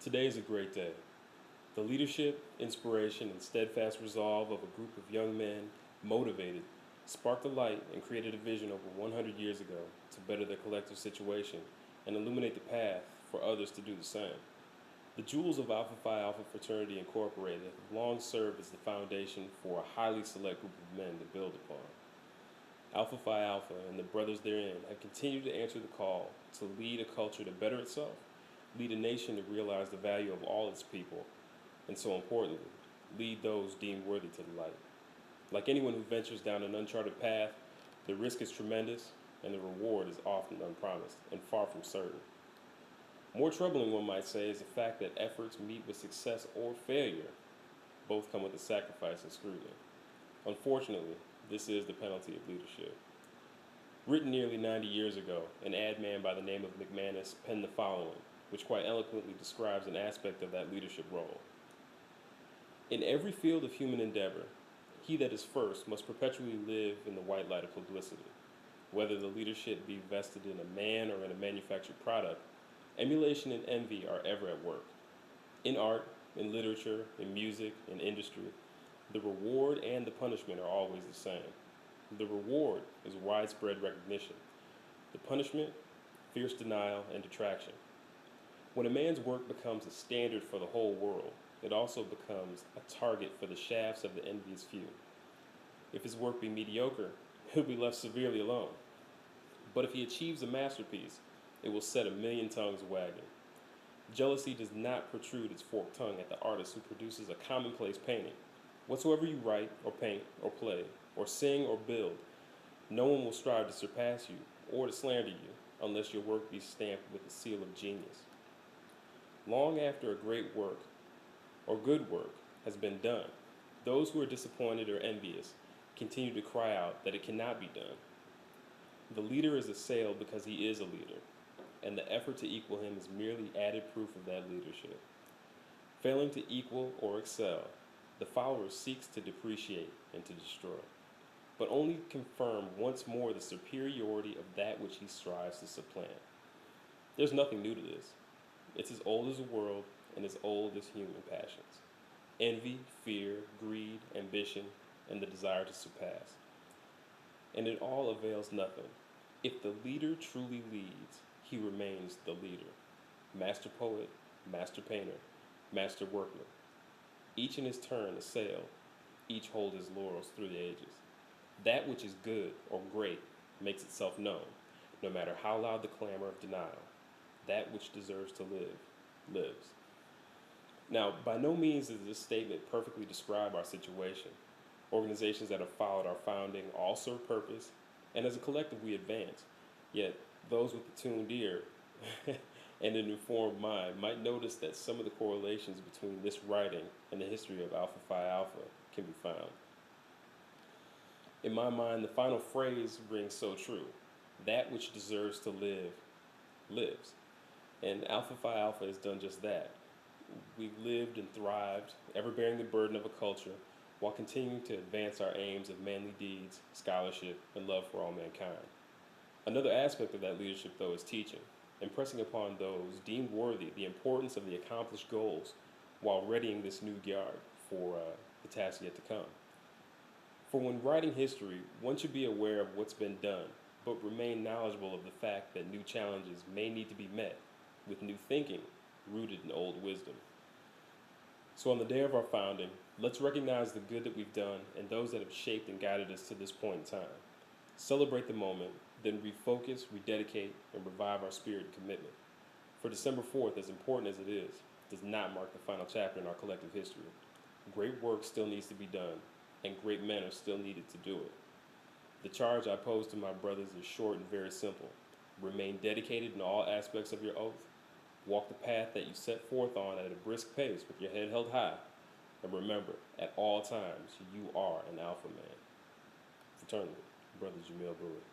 Today is a great day. The leadership, inspiration, and steadfast resolve of a group of young men, motivated, sparked a light and created a vision over 100 years ago to better their collective situation and illuminate the path for others to do the same. The jewels of Alpha Phi Alpha Fraternity Incorporated have long served as the foundation for a highly select group of men to build upon. Alpha Phi Alpha and the brothers therein have continued to answer the call to lead a culture to better itself, lead a nation to realize the value of all its people, and so importantly, lead those deemed worthy to the light. Like anyone who ventures down an uncharted path, the risk is tremendous and the reward is often unpromised and far from certain. More troubling, one might say, is the fact that efforts meet with success or failure both come with a sacrifice and scrutiny. Unfortunately, this is the penalty of leadership. Written nearly 90 years ago, an ad man by the name of McManus penned the following, which quite eloquently describes an aspect of that leadership role. In every field of human endeavor, he that is first must perpetually live in the white light of publicity. Whether the leadership be vested in a man or in a manufactured product, emulation and envy are ever at work. In art, in literature, in music, in industry, the reward and the punishment are always the same. The reward is widespread recognition. The punishment, fierce denial and detraction. When a man's work becomes a standard for the whole world, it also becomes a target for the shafts of the envious few. If his work be mediocre, he'll be left severely alone. But if he achieves a masterpiece, it will set a million tongues wagging. Jealousy does not protrude its forked tongue at the artist who produces a commonplace painting. Whatsoever you write or paint or play or sing or build, no one will strive to surpass you or to slander you unless your work be stamped with the seal of genius. Long after a great work or good work has been done, those who are disappointed or envious continue to cry out that it cannot be done. The leader is assailed because he is a leader, and the effort to equal him is merely added proof of that leadership. Failing to equal or excel, the follower seeks to depreciate and to destroy, but only confirm once more the superiority of that which he strives to supplant. There's nothing new to this. It's as old as the world and as old as human passions. Envy, fear, greed, ambition, and the desire to surpass. And it all avails nothing. If the leader truly leads, he remains the leader. Master poet, master painter, master workman. Each in his turn assail, each hold his laurels through the ages. That which is good or great makes itself known, no matter how loud the clamor of denial. That which deserves to live, lives. Now, by no means does this statement perfectly describe our situation. Organizations that have followed our founding all serve purpose, and as a collective we advance. Yet, those with the tuned ear and an informed mind might notice that some of the correlations between this writing and the history of Alpha Phi Alpha can be found. In my mind, the final phrase rings so true. That which deserves to live, lives. And Alpha Phi Alpha has done just that. We've lived and thrived, ever bearing the burden of a culture, while continuing to advance our aims of manly deeds, scholarship, and love for all mankind. Another aspect of that leadership, though, is teaching, impressing upon those deemed worthy the importance of the accomplished goals while readying this new yard for the task yet to come. For when writing history, one should be aware of what's been done, but remain knowledgeable of the fact that new challenges may need to be met with new thinking rooted in old wisdom. So on the day of our founding, let's recognize the good that we've done and those that have shaped and guided us to this point in time. Celebrate the moment, then refocus, rededicate, and revive our spirit and commitment. For December 4th, as important as it is, does not mark the final chapter in our collective history. Great work still needs to be done, and great men are still needed to do it. The charge I pose to my brothers is short and very simple. Remain dedicated in all aspects of your oath. Walk the path that you set forth on at a brisk pace with your head held high. And remember, at all times, you are an alpha man. Fraternally, Brother Jamil Bowie.